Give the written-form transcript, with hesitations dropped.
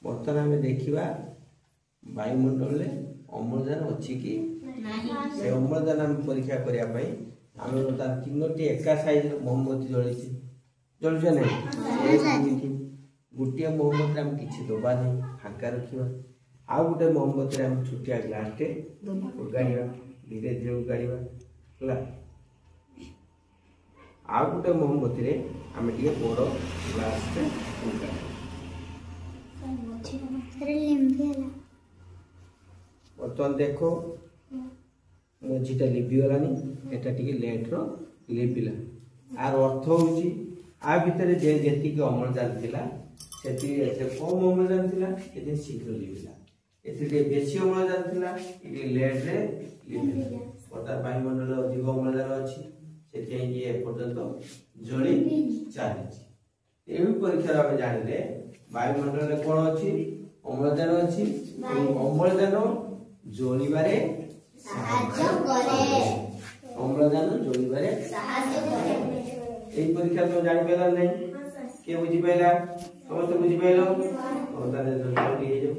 बर्तमान आम देखा वायुमंडल में अम्लजान अच्छी कि से अम्लजान आम परीक्षा करने आम तीनोटी एका साइज मोमबत्ती जली जलुचे नहीं गोटे मोमबत्ती आम किसी दबा नहीं फांका रखा आउ गोटे मोमबत्ती आम छुटिया ग्लास उगाड़ा धीरे धीरे उगाड़ा आउ गोटे मोमबत्ती आम टे बड़ ग्लास उगाड़ा बर्तमान देख मझीटा लिभिगलानी एटा टिके लेट रो लिभिला आर अर्थ होउची आ भितर जेती अम्लजान थिला सेती कम अम्लजान थिला एते शीघ्र लिभिला एते बेसी अम्लजान थिला एते लेट रे लिभिला पता वायुमंडल अधिक अम्लजान अछि सेती ये पर्यंत जळी चालिछि एही परीक्षा रे जानिले वायुमंडल रे कोन अछि अम्लजान अछि अम्लजान जळिबारे साहाय्य करे अम्लजान जळिबारे साहाय्य करे एही परीक्षा तो जानि पेला नै के बुझि पेला समस्त बुझि पेलो ओ तारे जल्दी हे जो